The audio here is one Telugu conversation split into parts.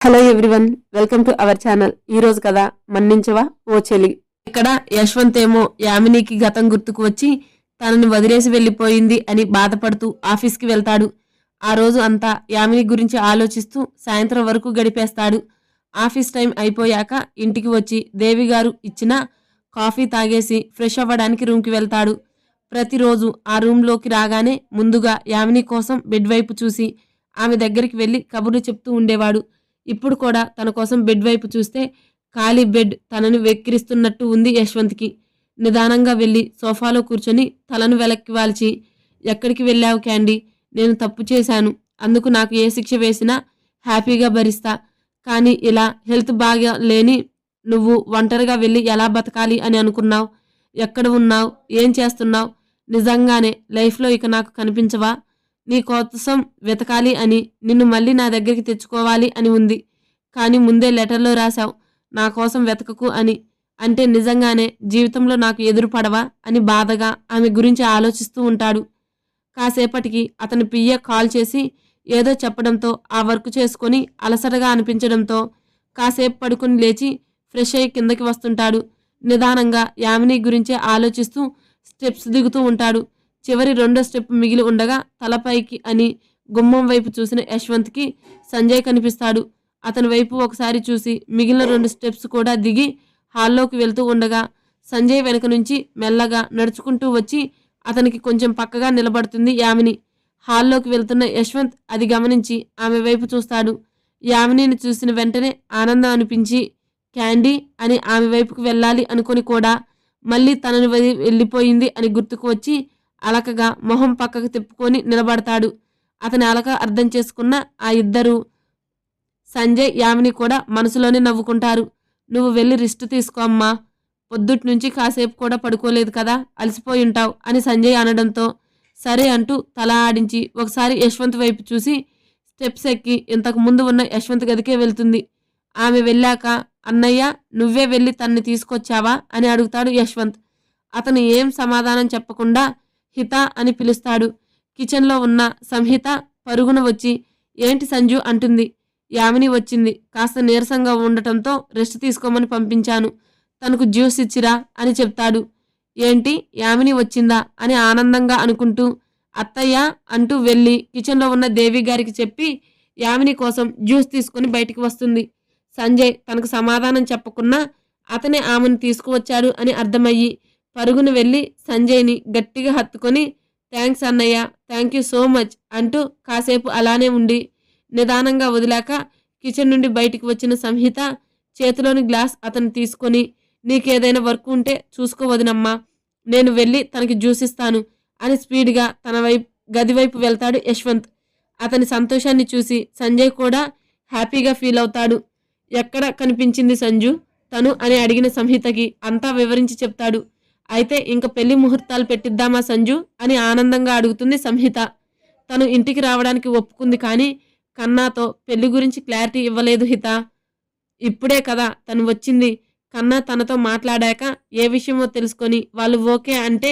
Hello everyone, welcome to our channel. ఈ రోజు కదా మన్నించవా ఓ చెలి. ఇక్కడ యశ్వంత్ ఏమో యామినికి గతం గుర్తుకు వచ్చి తనని వదిలేసి వెళ్లిపోయింది అని బాధపడుతూ ఆఫీస్కి వెళ్తాడు. ఆ రోజు అంతా యామిని గురించి ఆలోచిస్తూ సాయంత్రం వరకు గడిపేస్తాడు. ఆఫీస్ టైం అయిపోయాక ఇంటికి వచ్చి దేవి గారు ఇచ్చిన కాఫీ తాగేసి ఫ్రెష్ అవ్వడానికి రూమ్కి వెళ్తాడు. ప్రతిరోజు ఆ రూమ్లోకి రాగానే ముందుగా యామిని కోసం బెడ్ వైపు చూసి ఆమె దగ్గరికి వెళ్ళి కబుర్లు చెప్తూ ఉండేవాడు. ఇప్పుడు కూడా తన కోసం బెడ్ వైపు చూస్తే ఖాళీ బెడ్ తనని వెక్కిరిస్తున్నట్టు ఉంది యశ్వంత్కి. నిదానంగా వెళ్ళి సోఫాలో కూర్చొని తలను వెనక్కి వాల్చి, ఎక్కడికి వెళ్ళావు క్యాండీ? నేను తప్పు చేశాను, అందుకు నాకు ఏ శిక్ష వేసినా హ్యాపీగా భరిస్తా. కానీ ఇలా హెల్త్ బాగా లేని నువ్వు ఒంటరిగా వెళ్ళి ఎలా బతకాలి అని అనుకున్నావు? ఎక్కడ ఉన్నావు? ఏం చేస్తున్నావు? నిజంగానే లైఫ్లో ఇక నాకు కనిపించవా? నీ కోసం వెతకాలి అని, నిన్ను మళ్ళీ నా దగ్గరికి తెచ్చుకోవాలి అని ఉంది. కానీ ముందే లెటర్లో రాశావు నా కోసం వెతకకు అని. అంటే నిజంగానే జీవితంలో నాకు ఎదురు పడవా అని బాధగా ఆమె గురించి ఆలోచిస్తూ ఉంటాడు. కాసేపటికి అతని పియ్య కాల్ చేసి ఏదో చెప్పడంతో ఆ వర్క్ చేసుకొని అలసటగా అనిపించడంతో కాసేపు పడుకుని లేచి ఫ్రెష్ అయ్యి కిందకి వస్తుంటాడు. నిదానంగా యామిని గురించే ఆలోచిస్తూ స్టెప్స్ దిగుతూ ఉంటాడు. చివరి రెండో స్టెప్ మిగిలి ఉండగా తలపైకి అని గుమ్మం వైపు చూసిన యశ్వంత్కి సంజయ్ కనిపిస్తాడు. అతని వైపు ఒకసారి చూసి మిగిలిన 2 స్టెప్స్ కూడా దిగి హాల్లోకి వెళ్తూ ఉండగా సంజయ్ వెనక నుంచి మెల్లగా నడుచుకుంటూ వచ్చి అతనికి కొంచెం పక్కగా నిలబడుతుంది యామిని. హాల్లోకి వెళ్తున్న యశ్వంత్ అది గమనించి ఆమె వైపు చూస్తాడు. యామినిని చూసిన వెంటనే ఆనందం అనిపించి క్యాండీ అని ఆమె వైపుకు వెళ్ళాలి అనుకుని కూడా మళ్ళీ తనని వెళ్ళిపోయింది అని గుర్తుకు వచ్చి అలకగా మొహం పక్కకు తిప్పుకొని నిలబడతాడు. అతని అలక అర్థం చేసుకున్న ఆ ఇద్దరు సంజయ్ యామిని కూడా మనసులోనే నవ్వుకుంటారు. నువ్వు వెళ్ళి రెస్ట్ తీసుకో అమ్మా, పొద్దుటి నుంచి కాసేపు కూడా పడుకోలేదు కదా, అలసిపోయి ఉంటావు అని సంజయ్ అనడంతో సరే అంటూ తల ఆడించి ఒకసారి యశ్వంత్ వైపు చూసి స్టెప్స్ ఎక్కి ఇంతకు ముందు ఉన్న యశ్వంత్ గదికే వెళ్తుంది. ఆమె వెళ్ళాక అన్నయ్య నువ్వే వెళ్ళి తన్ని తీసుకొచ్చావా అని అడుగుతాడు యశ్వంత్. అతను ఏం సమాధానం చెప్పకుండా హిత అని పిలుస్తాడు. కిచెన్లో ఉన్న సంహిత పరుగున వచ్చి ఏంటి సంజు అంటుంది. యామిని వచ్చింది, కాస్త నీరసంగా ఉండటంతో రెస్ట్ తీసుకోమని పంపించాను, తనకు జ్యూస్ ఇచ్చిరా అని చెప్తాడు. ఏంటి యామిని వచ్చిందా అని ఆనందంగా అనుకుంటూ అత్తయ్య అంటూ వెళ్ళి కిచెన్లో ఉన్న దేవి గారికి చెప్పి యామిని కోసం జ్యూస్ తీసుకొని బయటికి వస్తుంది. సంజయ్ తనకు సమాధానం చెప్పకున్నా అతనే ఆమెను తీసుకువచ్చాడు అని అర్థమయ్యి పరుగున వెళ్ళి సంజయ్ని గట్టిగా హత్తుకొని థ్యాంక్స్ అన్నయ్య, థ్యాంక్ యూ సో మచ్ అంటూ కాసేపు అలానే ఉండి నిదానంగా వదిలాక కిచెన్ నుండి బయటికి వచ్చిన సంహిత చేతిలోని గ్లాస్ అతను తీసుకొని నీకేదైనా వర్క్ ఉంటే చూసుకోవదనమ్మా, నేను వెళ్ళి తనకి జ్యూస్ ఇస్తాను అని స్పీడ్గా తన గది వైపు వెళ్తాడు యశ్వంత్. అతని సంతోషాన్ని చూసి సంజయ్ కూడా హ్యాపీగా ఫీల్ అవుతాడు. ఎక్కడ కనిపించింది సంజు తను అని అడిగిన సంహితకి అంతా వివరించి చెప్తాడు. అయితే ఇంక పెళ్లి ముహూర్తాలు పెట్టిద్దామా సంజు అని ఆనందంగా అడుగుతుంది సంహిత. తను ఇంటికి రావడానికి ఒప్పుకుంది, కానీ కన్నాతో పెళ్లి గురించి క్లారిటీ ఇవ్వలేదు హిత. ఇప్పుడే కదా తను వచ్చింది, కన్నా తనతో మాట్లాడాక ఏ విషయమో తెలుసుకొని వాళ్ళు ఓకే అంటే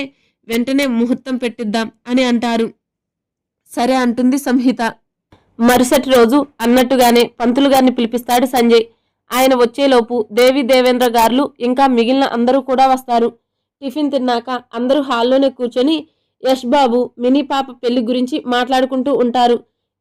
వెంటనే ముహూర్తం పెట్టిద్దాం అని అంటారు. సరే అంటుంది సంహిత. మరుసటి రోజు అన్నట్టుగానే పంతులు గారిని పిలిపిస్తాడు సంజయ్. ఆయన వచ్చేలోపు దేవి దేవేంద్ర గారు ఇంకా మిగిలిన అందరూ కూడా వస్తారు. టిఫిన్ తిన్నాక అందరూ హాల్లోనే కూర్చొని యష్ బాబు మినీ పాప పెళ్లి గురించి మాట్లాడుకుంటూ ఉంటారు.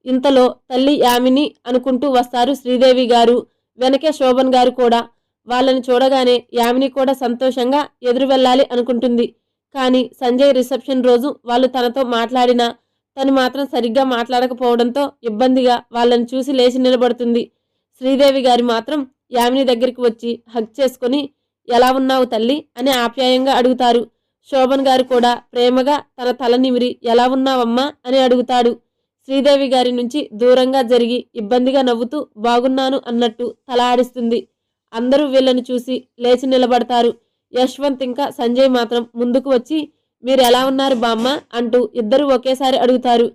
ఇంతలో తల్లి యామిని అనుకుంటూ వస్తారు శ్రీదేవి గారు, వెనకే శోభన్ గారు కూడా. వాళ్ళని చూడగానే యామిని కూడా సంతోషంగా ఎదురు వెళ్ళాలి అనుకుంటుంది. కానీ సంజయ్ రిసెప్షన్ రోజు వాళ్ళు తనతో మాట్లాడినా తను మాత్రం సరిగ్గా మాట్లాడకపోవడంతో ఇబ్బందిగా వాళ్ళని చూసి లేచి నిలబడుతుంది. శ్రీదేవి గారి మాత్రం యామిని దగ్గరికి వచ్చి హగ్ చేసుకుని ఎలా ఉన్నావు తల్లి అని ఆప్యాయంగా అడుగుతారు. శోభన్ గారు కూడా ప్రేమగా తన తల నిమిరి ఎలా ఉన్నావమ్మా అని అడుగుతాడు. శ్రీదేవి గారి నుంచి దూరంగా జరిగి ఇబ్బందిగా నవ్వుతూ బాగున్నాను అన్నట్టు తల ఆడిస్తుంది. అందరూ వీళ్ళని చూసి లేచి నిలబడతారు. యశ్వంత్ ఇంకా సంజయ్ మాత్రం ముందుకు వచ్చి మీరు ఎలా ఉన్నారు బామ్మ అంటూ ఇద్దరు ఒకేసారి అడుగుతారు.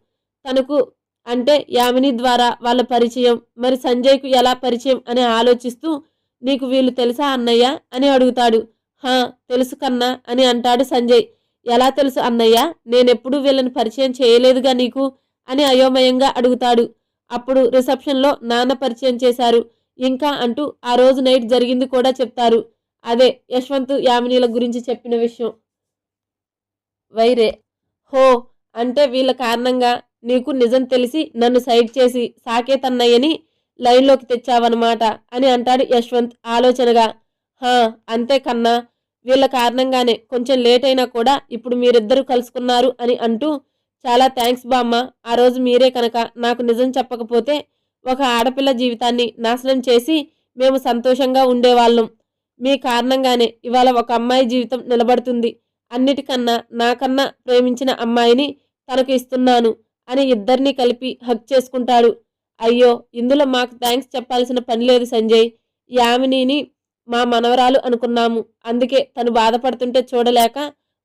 తనకు అంటే యామిని ద్వారా వాళ్ళ పరిచయం, మరి సంజయ్కు ఎలా పరిచయం అని ఆలోచిస్తూ నీకు వీళ్ళు తెలుసా అన్నయ్య అని అడుగుతాడు. హా తెలుసు కన్నా అని అంటాడు సంజయ్. ఎలా తెలుసు అన్నయ్య, నేనెప్పుడు వీళ్ళని పరిచయం చేయలేదుగా నీకు అని అయోమయంగా అడుగుతాడు. అప్పుడు రిసెప్షన్లో నాన్న పరిచయం చేశారు, ఇంకా అంటూ ఆ రోజు నైట్ జరిగింది కూడా చెప్తారు. అదే యశ్వంత్ యామినీల గురించి చెప్పిన విషయం. వైరే హో అంటే వీళ్ళ కారణంగా నీకు నిజం తెలిసి నన్ను సైడ్ చేసి సాకేత్ అన్నయ్యని లైన్లోకి తెచ్చావన్నమాట అని అంటాడు యశ్వంత్ ఆలోచనగా. హా అంతే కన్నా, వీళ్ళ కారణంగానే కొంచెం లేట్ అయినా కూడా ఇప్పుడు మీరిద్దరూ కలుసుకున్నారు అని అంటూ, చాలా థ్యాంక్స్ బామ్మ. ఆ రోజు మీరే కనుక నాకు నిజం చెప్పకపోతే ఒక ఆడపిల్ల జీవితాన్ని నాశనం చేసి మేము సంతోషంగా ఉండేవాళ్ళం. మీ కారణంగానే ఇవాళ ఒక అమ్మాయి జీవితం నిలబడుతుంది. అన్నిటికన్నా నాకన్నా ప్రేమించిన అమ్మాయిని తనకు ఇస్తున్నాను అని ఇద్దరినీ కలిపి హగ్ చేసుకుంటాడు. అయ్యో ఇందులో మాకు థ్యాంక్స్ చెప్పాల్సిన పని లేదు సంజయ్. యామినిని మా మనవరాలు అనుకున్నాము. అందుకే తను బాధపడుతుంటే చూడలేక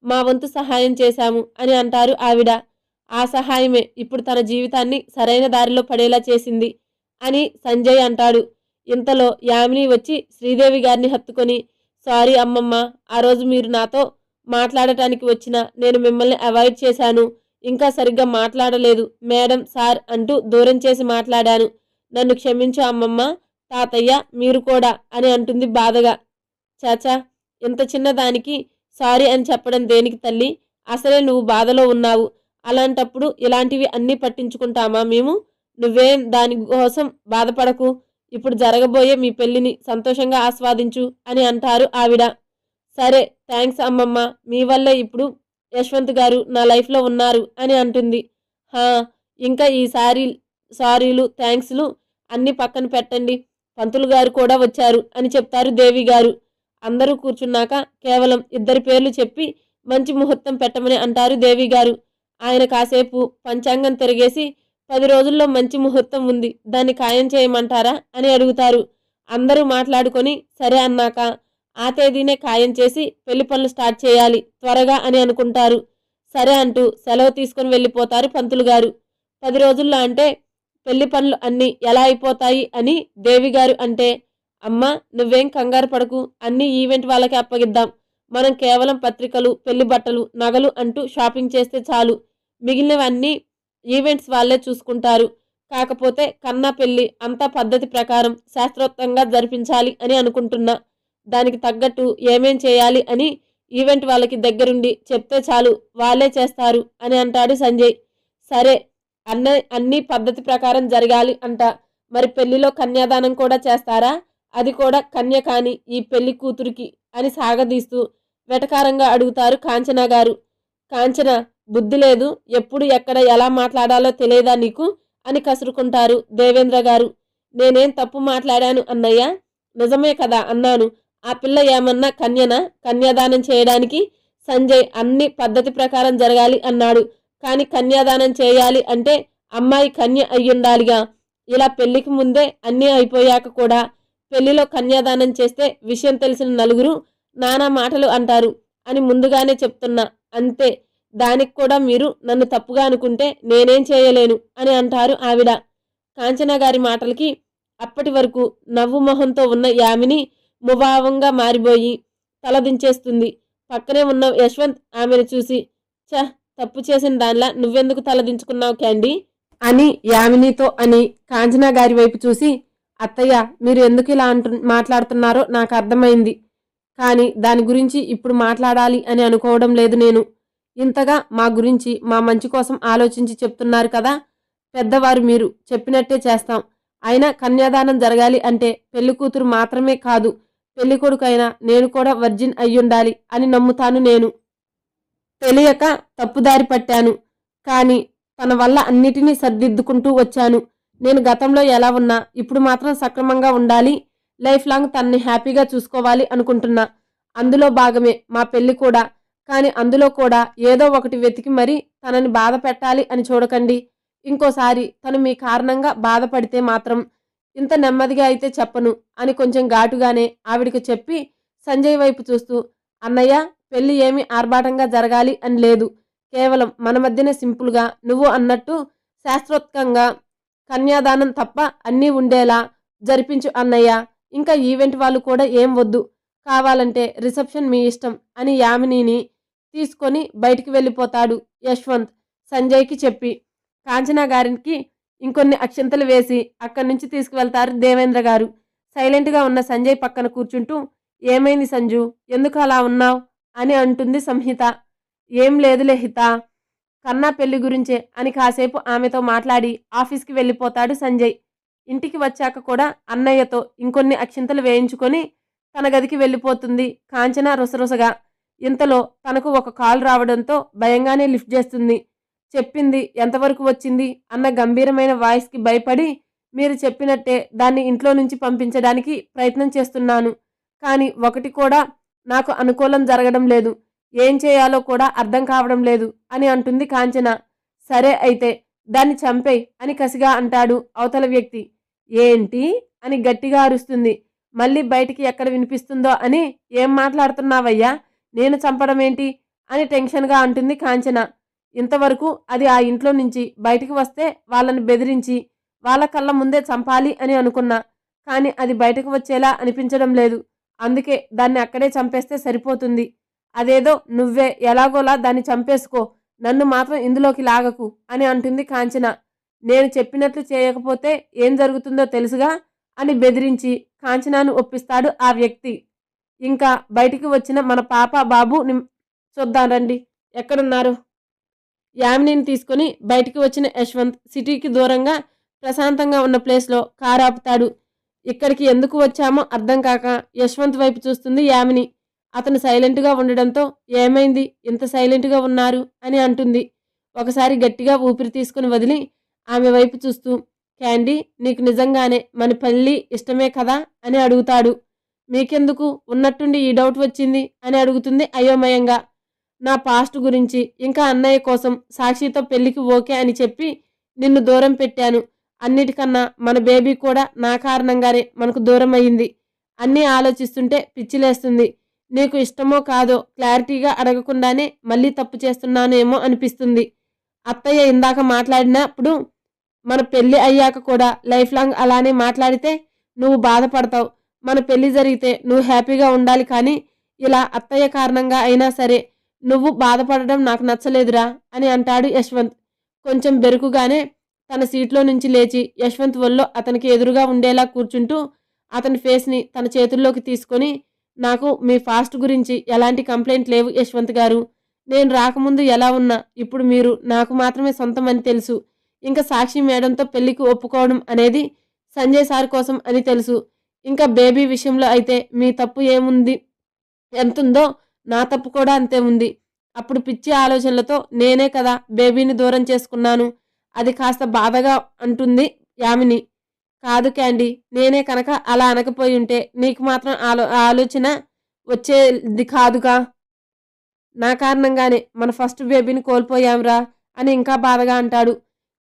మా వంతు సహాయం చేశాము అని అంటారు ఆవిడ. ఆ సహాయమే ఇప్పుడు తన జీవితాన్ని సరైన దారిలో పడేలా చేసింది అని సంజయ్ అంటాడు. ఇంతలో యామిని వచ్చి శ్రీదేవి గారిని హత్తుకొని, సారీ అమ్మమ్మ, ఆ రోజు మీరు నాతో మాట్లాడటానికి వచ్చినా నేను మిమ్మల్ని అవాయిడ్ చేశాను. ఇంకా సరిగ్గా మాట్లాడలేదు మేడం సార్ అంటూ దూరం చేసి మాట్లాడాను. నన్ను క్షమించు అమ్మమ్మ, తాతయ్య మీరు కూడా అని అంటుంది బాధగా. చాచా ఇంత చిన్నదానికి సారీ అని చెప్పడం దేనికి తల్లి? అసలే నువ్వు బాధలో ఉన్నావు. అలాంటప్పుడు ఇలాంటివి అన్నీ పట్టించుకుంటామా మేము? నువ్వేం దానికోసం బాధపడకు. ఇప్పుడు జరగబోయే మీ పెళ్లిని సంతోషంగా ఆస్వాదించు అని అంటారు ఆవిడ. సరే థ్యాంక్స్ అమ్మమ్మ, మీ వల్లే ఇప్పుడు యశ్వంత్ గారు నా లైఫ్లో ఉన్నారు అని అంటుంది. హా ఇంకా ఈ సారీలు థ్యాంక్స్లు అన్నీ పక్కన పెట్టండి. పంతులు గారు కూడా వచ్చారు అని చెప్తారు దేవి గారు. అందరూ కూర్చున్నాక కేవలం ఇద్దరి పేర్లు చెప్పి మంచి ముహూర్తం పెట్టమని అంటారు దేవి గారు. ఆయన కాసేపు పంచాంగం తిరిగేసి 10 రోజుల్లో మంచి ముహూర్తం ఉంది, దాన్ని ఖాయం చేయమంటారా అని అడుగుతారు. అందరూ మాట్లాడుకొని సరే అన్నాక ఆ తేదీనే ఖాయం చేసి పెళ్లి పనులు స్టార్ట్ చేయాలి త్వరగా అని అనుకుంటారు. సరే అంటూ సెలవు తీసుకుని వెళ్ళిపోతారు పంతులు గారు. 10 రోజుల్లో అంటే పెళ్లి పనులు అన్నీ ఎలా అయిపోతాయి అని దేవి గారు అంటే, అమ్మా నువ్వేం కంగారు పడకు, అన్నీ ఈవెంట్ వాళ్ళకి అప్పగిద్దాం. మనం కేవలం పత్రికలు, పెళ్లి బట్టలు, నగలు అంటూ షాపింగ్ చేస్తే చాలు. మిగిలినవన్నీ ఈవెంట్స్ వాళ్ళే చూసుకుంటారు. కాకపోతే కన్నా పెళ్లి అంతా పద్ధతి ప్రకారం శాస్త్రోక్తంగా జరిపించాలి అని అనుకుంటున్నా. దానికి తగ్గట్టు ఏమేం చేయాలి అని ఈవెంట్ వాళ్ళకి దగ్గరుండి చెప్తే చాలు, వాళ్ళే చేస్తారు అని అంటాడు సంజయ్. సరే అన్ని పద్ధతి ప్రకారం జరగాలి అంట. మరి పెళ్లిలో కన్యాదానం కూడా చేస్తారా? అది కూడా కన్య కాని ఈ పెళ్లి కూతురికి అని సాగదీస్తూ వెటకారంగా అడుగుతారు కాంచన గారు. కాంచన బుద్ధి లేదు, ఎప్పుడు ఎక్కడ ఎలా మాట్లాడాలో తెలియదా నీకు అని కసురుకుంటారు దేవేంద్ర గారు. నేనేం తప్పు మాట్లాడాను అన్నయ్య? నిజమే కదా అన్నాను. ఆ పిల్ల ఏమన్నా కన్యనా కన్యాదానం చేయడానికి? సంజయ్ అన్ని పద్ధతి ప్రకారం జరగాలి అన్నాడు. కానీ కన్యాదానం చేయాలి అంటే అమ్మాయి కన్య అయ్యుండాలిగా. ఇలా పెళ్లికి ముందే అన్నీ అయిపోయాక కూడా పెళ్లిలో కన్యాదానం చేస్తే విషయం తెలిసిన నలుగురు నానా మాటలు అంటారు అని ముందుగానే చెప్తున్నా. అంతే, దానికి కూడా మీరు నన్ను తప్పుగా అనుకుంటే నేనేం చేయలేను అని అంటారు ఆవిడ. కాంచన గారి మాటలకి అప్పటి వరకు నవ్వు మొహంతో ఉన్న యామిని ముభావంగా మారిపోయి తలదించేస్తుంది. పక్కనే ఉన్న యశ్వంత్ ఆమెను చూసి, చ తప్పు చేసిన దానిలా నువ్వెందుకు తలదించుకున్నావు క్యాండీ అని యామినితో అని కాంచన గారి వైపు చూసి, అత్తయ్య మీరు ఎందుకు ఇలా మాట్లాడుతున్నారో నాకు అర్థమైంది. కానీ దాని గురించి ఇప్పుడు మాట్లాడాలి అని అనుకోవడం లేదు నేను. ఇంతగా మా గురించి మా మంచి కోసం ఆలోచించి చెప్తున్నారు కదా, పెద్దవారు మీరు చెప్పినట్టే చేస్తాం. అయినా కన్యాదానం జరగాలి అంటే పెళ్లి కూతురు మాత్రమే కాదు, పెళ్లి కొడుకైనా నేను కూడా వర్జిన్ అయ్యుండాలి అని నమ్ముతాను నేను. తెలియక తప్పుదారి పట్టాను, కానీ తన వల్ల అన్నిటినీ సర్దిద్దుకుంటూ వచ్చాను. నేను గతంలో ఎలా ఉన్నా ఇప్పుడు మాత్రం సక్రమంగా ఉండాలి, లైఫ్ లాంగ్ తనని హ్యాపీగా చూసుకోవాలి అనుకుంటున్నా. అందులో భాగమే మా పెళ్లి కూడా. కానీ అందులో కూడా ఏదో ఒకటి వెతికి మరీ తనని బాధ పెట్టాలి అని చూడకండి. ఇంకోసారి తను మీ కారణంగా బాధపడితే మాత్రం ఇంత నెమ్మదిగా అయితే చెప్పను అని కొంచెం ఘాటుగానే ఆవిడికి చెప్పి సంజయ్ వైపు చూస్తూ, అన్నయ్య పెళ్లి ఏమి ఆర్భాటంగా జరగాలి అని లేదు, కేవలం మన మధ్యనే సింపుల్గా నువ్వు అన్నట్టు శాస్త్రోక్తంగా కన్యాదానం తప్ప అన్నీ ఉండేలా జరిపించు అన్నయ్య. ఇంకా ఈవెంట్ వాళ్ళు కూడా ఏం వద్దు, కావాలంటే రిసెప్షన్ మీ ఇష్టం అని యామినిని తీసుకొని బయటికి వెళ్ళిపోతాడు యశ్వంత్ సంజయ్కి చెప్పి. కాంచనా గారికి ఇంకొన్ని అక్షంతలు వేసి అక్కడి నుంచి తీసుకువెళ్తారు దేవేంద్ర గారు. సైలెంట్గా ఉన్న సంజయ్ పక్కన కూర్చుంటూ, ఏమైంది సంజు, ఎందుకు అలా ఉన్నావు అని అంటుంది సంహిత. ఏం లేదులే హిత, కన్నా పెళ్లి గురించే అని కాసేపు ఆమెతో మాట్లాడి ఆఫీస్కి వెళ్ళిపోతాడు సంజయ్. ఇంటికి వచ్చాక కూడా అన్నయ్యతో ఇంకొన్ని అక్షింతలు వేయించుకొని తన గదికి వెళ్ళిపోతుంది కాంచన రుసరుసగా. ఇంతలో తనకు ఒక కాల్ రావడంతో భయంగానే లిఫ్ట్ చేస్తుంది. చెప్పింది ఎంతవరకు వచ్చింది అన్న గంభీరమైన వాయిస్కి భయపడి, మీరు చెప్పినట్టే దాన్ని ఇంట్లో నుంచి పంపించడానికి ప్రయత్నం చేస్తున్నాను, కానీ ఒకటి కూడా నాకు అనుకూలం జరగడం లేదు, ఏం చేయాలో కూడా అర్థం కావడం లేదు అని అంటుంది కాంచన. సరే అయితే దాన్ని చంపేయ్ అని కసిగా అంటాడు అవతల వ్యక్తి. ఏంటి అని గట్టిగా అరుస్తుంది. మళ్ళీ బయటికి ఎక్కడ వినిపిస్తుందో అని, ఏం మాట్లాడుతున్నావయ్యా, నేను చంపడమేంటి అని టెన్షన్గా అంటుంది కాంచన. ఇంతవరకు అది ఆ ఇంట్లో నుంచి బయటికి వస్తే వాళ్ళని బెదిరించి వాళ్ళ కళ్ళ ముందే చంపాలి అని అనుకున్నా, కానీ అది బయటకు వచ్చేలా అనిపించడం లేదు, అందుకే దాన్ని అక్కడే చంపేస్తే సరిపోతుంది. అదేదో నువ్వే ఎలాగోలా దాన్ని చంపేసుకో, నన్ను మాత్రం ఇందులోకి లాగకు అని అంటుంది కాంచన. నేను చెప్పినట్లు చేయకపోతే ఏం జరుగుతుందో తెలుసుగా అని బెదిరించి కాంచనాను ఒప్పిస్తాడు ఆ వ్యక్తి. ఇంకా బయటికి వచ్చిన మన పాప బాబు చూద్దాం రండి ఎక్కడున్నారు. యామినిని తీసుకుని బయటికి వచ్చిన యశ్వంత్ సిటీకి దూరంగా ప్రశాంతంగా ఉన్న ప్లేస్లో కారు ఆపుతాడు. ఇక్కడికి ఎందుకు వచ్చామో అర్థం కాక యశ్వంత్ వైపు చూస్తుంది యామిని. అతను సైలెంట్గా ఉండడంతో, ఏమైంది ఇంత సైలెంట్గా ఉన్నారు అని అంటుంది. ఒకసారి గట్టిగా ఊపిరి తీసుకుని వదిలి ఆమె వైపు చూస్తూ, క్యాండీ నీకు నిజంగానే మన పెళ్ళి ఇష్టమే కదా అని అడుగుతాడు. మీకెందుకు ఉన్నట్టుండి ఈ డౌట్ వచ్చింది అని అడుగుతుంది అయోమయంగా. నా పాస్ట్ గురించి, ఇంకా అన్నయ్య కోసం సాక్షితో పెళ్లికి ఓకే అని చెప్పి నిన్ను దూరం పెట్టాను. అన్నిటికన్నా మన బేబీ కూడా నా కారణంగానే మనకు దూరం అయ్యింది. అన్నీ ఆలోచిస్తుంటే పిచ్చిలేస్తుంది. నీకు ఇష్టమో కాదో క్లారిటీగా అడగకుండానే మళ్ళీ తప్పు చేస్తున్నానేమో అనిపిస్తుంది. అత్తయ్య ఇందాక మాట్లాడినప్పుడు మన పెళ్లి అయ్యాక కూడా లైఫ్ లాంగ్ అలానే మాట్లాడితే నువ్వు బాధపడతావు. మన పెళ్లి జరిగితే నువ్వు హ్యాపీగా ఉండాలి, కానీ ఇలా అత్తయ్య కారణంగా అయినా సరే నువ్వు బాధపడడం నాకు నచ్చలేదురా అని అంటాడు యశ్వంత్. కొంచెం బెరుకుగానే తన సీట్లో నుంచి లేచి యశ్వంత్ ఒళ్ళో అతనికి ఎదురుగా ఉండేలా కూర్చుంటూ అతని ఫేస్ని తన చేతుల్లోకి తీసుకొని, నాకు మీ ఫాస్ట్ గురించి ఎలాంటి కంప్లైంట్ లేవు యశ్వంత్ గారు. నేను రాకముందు ఎలా ఉన్నా ఇప్పుడు మీరు నాకు మాత్రమే సొంతం అని తెలుసు. ఇంకా సాక్షి మేడంతో పెళ్లికి ఒప్పుకోవడం అనేది సంజయ్ సార్ కోసం అని తెలుసు. ఇంకా బేబీ విషయంలో అయితే మీ తప్పు ఏముంది, ఎంతుందో నా తప్పు కూడా అంతే ఉంది. అప్పుడు పిచ్చి ఆలోచనలతో నేనే కదా బేబీని దూరం చేసుకున్నాను, అది కాస్త బాధగా అంటుంది యామిని. కాదు క్యాండీ, నేనే కనుక అలా అనకపోయి ఉంటే నీకు మాత్రం ఆలోచన వచ్చేది కాదుగా. నా కారణంగానే మన ఫస్ట్ బేబీని కోల్పోయాంరా అని ఇంకా బాధగా అంటాడు.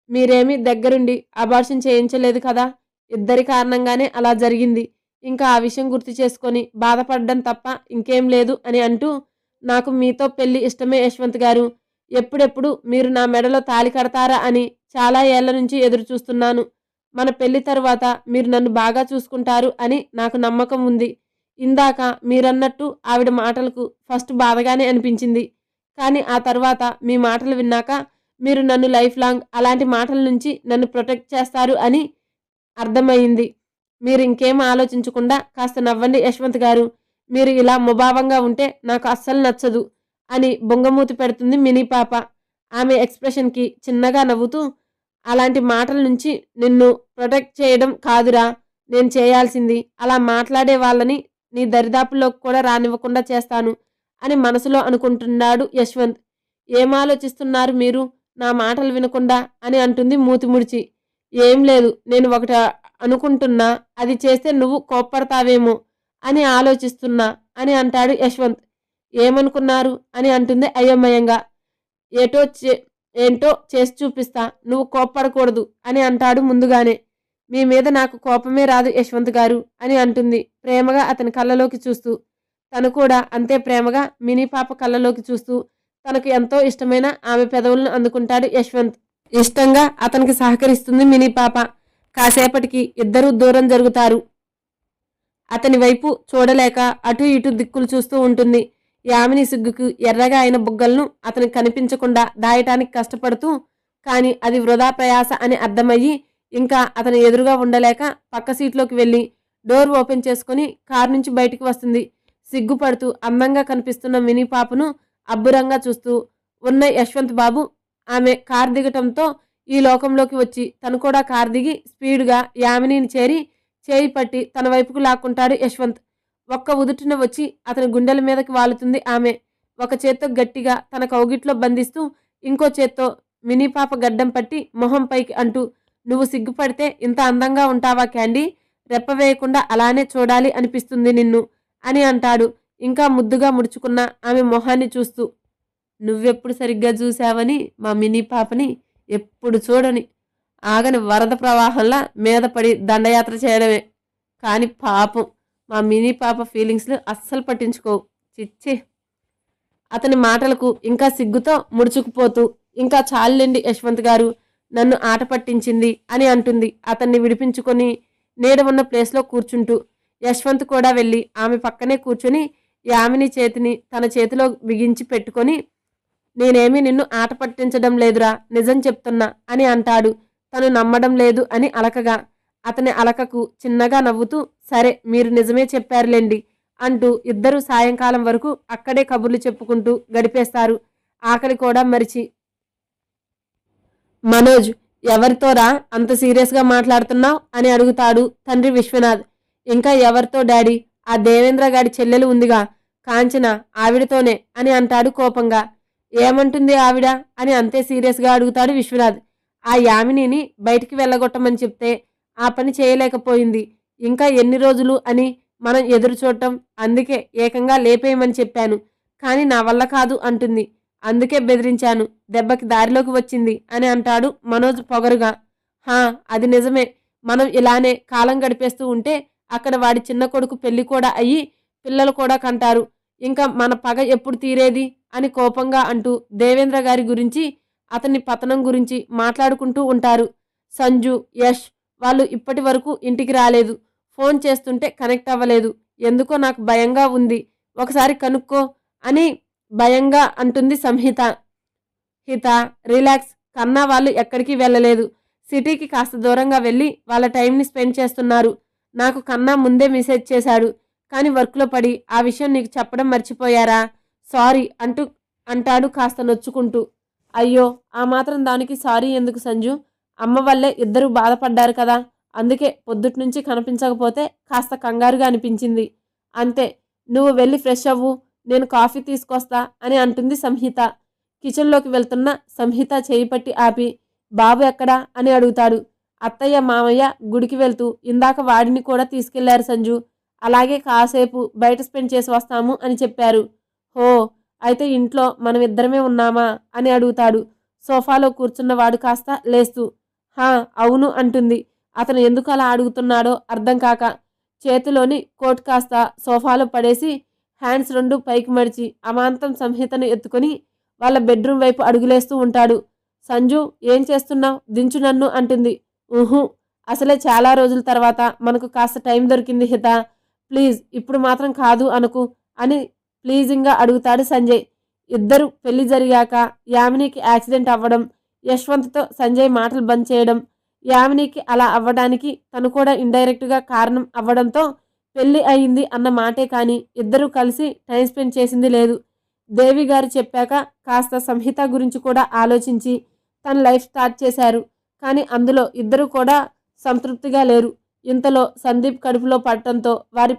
మీరేమీ దగ్గరుండి అబార్షన్ చేయించలేదు కదా, ఇద్దరి కారణంగానే అలా జరిగింది. ఇంకా ఆ విషయం గుర్తు చేసుకొని బాధపడడం తప్ప ఇంకేం లేదు అని అంటూ, నాకు మీతో పెళ్లి ఇష్టమే యశ్వంత్ గారు. ఎప్పుడెప్పుడు మీరు నా మెడలో తాళి కడతారా అని చాలా ఏళ్ల నుంచి ఎదురు చూస్తున్నాను. మన పెళ్లి తరువాత మీరు నన్ను బాగా చూసుకుంటారు అని నాకు నమ్మకం ఉంది. ఇందాక మీరన్నట్టు ఆవిడ మాటలకు ఫస్ట్ బాధగానే అనిపించింది, కానీ ఆ తర్వాత మీ మాటలు విన్నాక మీరు నన్ను లైఫ్ లాంగ్ అలాంటి మాటల నుంచి నన్ను ప్రొటెక్ట్ చేస్తారు అని అర్థమైంది. మీరు ఇంకేం ఆలోచించకుండా కాస్త నవ్వండి యశ్వంత్ గారు. మీరు ఇలా ముభావంగా ఉంటే నాకు అస్సలు నచ్చదు అని బొంగమూతి పెడుతుంది మినీ పాప. ఆమె ఎక్స్ప్రెషన్కి చిన్నగా నవ్వుతూ, అలాంటి మాటల నుంచి నిన్ను ప్రొటెక్ట్ చేయడం కాదురా నేను చేయాల్సింది, అలా మాట్లాడే వాళ్ళని నీ దరిదాపుల్లోకి కూడా రానివ్వకుండా చేస్తాను అని మనసులో అనుకుంటున్నాడు యశ్వంత్. ఏం ఆలోచిస్తున్నారు మీరు నా మాటలు వినకుండా అని అంటుంది మూతి ముడిచి. ఏం లేదు, నేను ఒకటి అనుకుంటున్నా, అది చేస్తే నువ్వు కోప్పడతావేమో అని ఆలోచిస్తున్నా అని అంటాడు యశ్వంత్. ఏమనుకున్నారు అని అంటుంది అయోమయంగా. ఏంటో చేసి చూపిస్తా, నువ్వు కోప్పడకూడదు అని అంటాడు ముందుగానే. మీ మీద నాకు కోపమే రాదు యశ్వంత్ గారు అని అంటుంది ప్రేమగా అతని కళ్ళలోకి చూస్తూ. తను కూడా అంతే ప్రేమగా మినీ పాప కళ్ళలోకి చూస్తూ తనకు ఎంతో ఇష్టమైన ఆమె పెదవులను అందుకుంటాడు యశ్వంత్. ఇష్టంగా అతనికి సహకరిస్తుంది మినీ పాప. కాసేపటికి ఇద్దరూ దూరం జరుగుతారు. అతని వైపు చూడలేక అటు ఇటు దిక్కులు చూస్తూ ఉంటుంది. యామిని సిగ్గుకు ఎర్రగా అయిన బుగ్గలను అతనికి కనిపించకుండా దాయటానికి కష్టపడుతూ, కానీ అది వృధా ప్రయాస అని అర్థమయ్యి ఇంకా అతను ఎదురుగా ఉండలేక పక్క సీట్లోకి వెళ్ళి డోర్ ఓపెన్ చేసుకుని కారు నుంచి బయటికి వస్తుంది. సిగ్గుపడుతూ అందంగా కనిపిస్తున్న మినీ పాపను అబ్బురంగా చూస్తూ ఉన్న యశ్వంత్ బాబు ఆమె కారు దిగటంతో ఈ లోకంలోకి వచ్చి తను కూడా కారు దిగి స్పీడ్గా యామినిని చేరి చేయి పట్టి తన వైపుకు లాక్కుంటాడు యశ్వంత్. ఒక్క ఉదుటిన వచ్చి అతని గుండెల మీదకి వాలుతుంది ఆమె. ఒక చేత్తో గట్టిగా తన కౌగిట్లో బంధిస్తూ ఇంకో చేత్తో మినీ పాప గడ్డం పట్టి మొహం పైకి అంటూ, నువ్వు సిగ్గుపడితే ఇంత అందంగా ఉంటావా క్యాండీ? రెప్పవేయకుండా అలానే చూడాలి అనిపిస్తుంది నిన్ను అని అంటాడు ఇంకా ముద్దుగా ముడుచుకున్న ఆమె మొహాన్ని చూస్తూ. నువ్వెప్పుడు సరిగ్గా చూశావని మా మినీ పాపని ఎప్పుడు చూడని ఆగని వరద ప్రవాహంలా మీద పడి దండయాత్ర చేయడమే. కానీ పాపం మా మినీ పాప ఫీలింగ్స్లు అస్సలు పట్టించుకోవు. చిచ్చి. అతని మాటలకు ఇంకా సిగ్గుతో ముడుచుకుపోతూ, ఇంకా చాలండి యశ్వంత్ గారు, నన్ను ఆట పట్టించింది అని అంటుంది అతన్ని విడిపించుకొని నీడ ఉన్న ప్లేస్లో కూర్చుంటూ. యశ్వంత్ కూడా వెళ్ళి ఆమె పక్కనే కూర్చొని యామిని చేతిని తన చేతిలో బిగించి పెట్టుకొని, నేనేమీ నిన్ను ఆట పట్టించడం లేదురా, నిజం చెప్తున్నా అని అంటాడు తను నమ్మడం లేదు అని అలకగా. అతని అలకకు చిన్నగా నవ్వుతూ, సరే మీరు నిజమే చెప్పారులేండి అంటూ ఇద్దరూ సాయంకాలం వరకు అక్కడే కబుర్లు చెప్పుకుంటూ గడిపేస్తారు. ఆకలి కూడా మరిచి. మనోజ్, ఎవరితోరా అంత సీరియస్గా మాట్లాడుతున్నావు అని అడుగుతాడు తండ్రి విశ్వనాథ్. ఇంకా ఎవరితో డాడీ? ఆ దేవేంద్ర గాడి చెల్లెలు ఉందిగా కాంచన, ఆవిడతోనే అని అంటాడు కోపంగా. ఏమంటుంది ఆవిడ అని అంతే సీరియస్గా అడుగుతాడు విశ్వనాథ్. ఆ యామినిని బయటికి వెళ్ళగొట్టమని చెప్తే ఆ పని చేయలేకపోయింది. ఇంకా ఎన్ని రోజులు అని మనం ఎదురు చూడటం, అందుకే ఏకంగా లేపేయమని చెప్పాను. కానీ నా వల్ల కాదు అంటుంది. అందుకే బెదిరించాను, దెబ్బకి దారిలోకి వచ్చింది అని అంటాడు మనోజ్ పొగరుగా. హా, అది నిజమే. మనం ఇలానే కాలం గడిపేస్తూ ఉంటే అక్కడ వాడి చిన్న కొడుకు పెళ్లి కూడా అయ్యి పిల్లలు కూడా కంటారు. ఇంకా మన పగ ఎప్పుడు తీరేది అని కోపంగా అంటూ దేవేంద్ర గారి గురించి అతని పతనం గురించి మాట్లాడుకుంటూ ఉంటారు. సంజు, యష్ వాళ్ళు ఇప్పటి వరకు ఇంటికి రాలేదు. ఫోన్ చేస్తుంటే కనెక్ట్ అవ్వలేదు. ఎందుకో నాకు భయంగా ఉంది, ఒకసారి కనుక్కో అని భయంగా అంటుంది సంహిత. హిత, రిలాక్స్, కన్నా వాళ్ళు ఎక్కడికి వెళ్ళలేదు. సిటీకి కాస్త దూరంగా వెళ్ళి వాళ్ళ టైంని స్పెండ్ చేస్తున్నారు. నాకు కన్నా ముందే మెసేజ్ చేశాడు, కానీ వర్క్లో పడి ఆ విషయం నీకు చెప్పడం మర్చిపోయారా? సారీ అంటాడు కాస్త నొచ్చుకుంటూ. అయ్యో, ఆ మాత్రం దానికి సారీ ఎందుకు సంజు? అమ్మ వల్లే ఇద్దరు బాధపడ్డారు కదా, అందుకే పొద్దుటి నుంచి కనిపించకపోతే కాస్త కంగారుగా అనిపించింది అంతే. నువ్వు వెళ్ళి ఫ్రెష్ అవ్వు, నేను కాఫీ తీసుకొస్తా అని అంటుంది సంహిత. కిచెన్లోకి వెళ్తున్న సంహిత చేయి పట్టి ఆపి, బాబు ఎక్కడా అని అడుగుతాడు. అత్తయ్య మామయ్య గుడికి వెళ్తూ ఇందాక వాడిని కూడా తీసుకెళ్లారు సంజు. అలాగే కాసేపు బయట స్పెండ్ చేసి వస్తాము అని చెప్పారు. హో, అయితే ఇంట్లో మనం ఇద్దరమే ఉన్నామా అని అడుగుతాడు సోఫాలో కూర్చున్నవాడు కాస్త లేస్తూ. హా అవును అంటుంది అతను ఎందుకు అలా అడుగుతున్నాడో అర్థం కాక. చేతిలోని కోట్ కాస్త సోఫాలో పడేసి హ్యాండ్స్ రెండు పైకి మడిచి అమాంతం సంహితను ఎత్తుకొని వాళ్ళ బెడ్రూమ్ వైపు అడుగులేస్తూ ఉంటాడు. సంజు, ఏం చేస్తున్నావు? దించు నన్ను అంటుంది. ఊహు, అసలే చాలా రోజుల తర్వాత మనకు కాస్త టైం దొరికింది హిత, ప్లీజ్ ఇప్పుడు మాత్రం కాదు అనుకు అని ప్లీజింగ్గా అడుగుతాడు సంజయ్. ఇద్దరు పెళ్లి జరిగాక యామినికి యాక్సిడెంట్ అవ్వడం, యశ్వంత్తో సంజయ్ మాటలు బంద్ చేయడం, యామినికి అలా అవ్వడానికి తను కూడా ఇండైరెక్ట్గా కారణం అవ్వడంతో పెళ్లి అయింది అన్న మాటే కానీ ఇద్దరూ కలిసి టైం స్పెండ్ చేసింది లేదు. దేవి గారు చెప్పాక కాస్త సంహిత గురించి కూడా ఆలోచించి తన లైఫ్ స్టార్ట్ చేశారు. కానీ అందులో ఇద్దరు కూడా సంతృప్తిగా లేరు. ఇంతలో సందీప్ కడుపులో పడటంతో వారి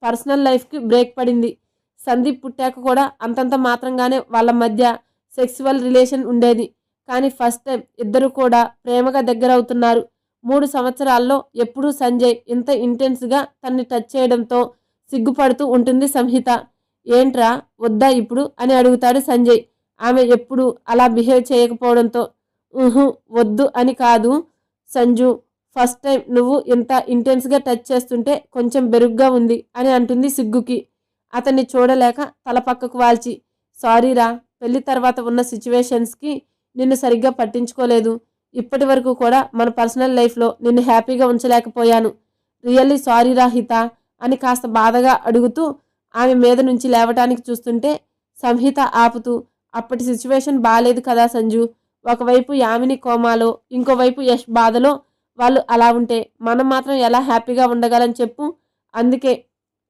పర్సనల్ లైఫ్కి బ్రేక్ పడింది. సందీప్ పుట్టాక కూడా అంతంత మాత్రంగానే వాళ్ళ మధ్య సెక్సువల్ రిలేషన్ ఉండేది. కానీ ఫస్ట్ టైం ఇద్దరు కూడా ప్రేమగా దగ్గరవుతున్నారు. 3 సంవత్సరాల్లో ఎప్పుడూ సంజయ్ ఇంత ఇంటెన్స్గా తన్ని టచ్ చేయడంతో సిగ్గుపడుతూ ఉంటుంది సంహిత. ఏంట్రా వద్దా ఇప్పుడు అని అడుగుతాడు సంజయ్. ఆమె ఎప్పుడు అలా బిహేవ్ చేయకపోవడంతో. వద్దు అని కాదు సంజు, ఫస్ట్ టైం నువ్వు ఇంత ఇంటెన్స్గా టచ్ చేస్తుంటే కొంచెం బెరుగ్గా ఉంది అని అంటుంది సిగ్గుకి. అతన్ని చూడలేక తల పక్కకు వాల్చి, సారీరా, పెళ్లి తర్వాత ఉన్న సిచ్యువేషన్స్కి నిన్ను సరిగ్గా పట్టించుకోలేదు. ఇప్పటి వరకు కూడా మన పర్సనల్ లైఫ్లో నిన్ను హ్యాపీగా ఉంచలేకపోయాను. రియల్లీ సారీరా హిత అని కాస్త బాధగా అడుగుతూ ఆమె మీద నుంచి లేవటానికి చూస్తుంటే సంహిత ఆపుతూ, అప్పటి సిచ్యువేషన్ బాలేదు కదా సంజు. ఒకవైపు యామిని కోమాలో, ఇంకోవైపు యష్ బాధలో వాళ్ళు అలా ఉంటే మనం మాత్రం ఎలా హ్యాపీగా ఉండగలని చెప్పు అందుకే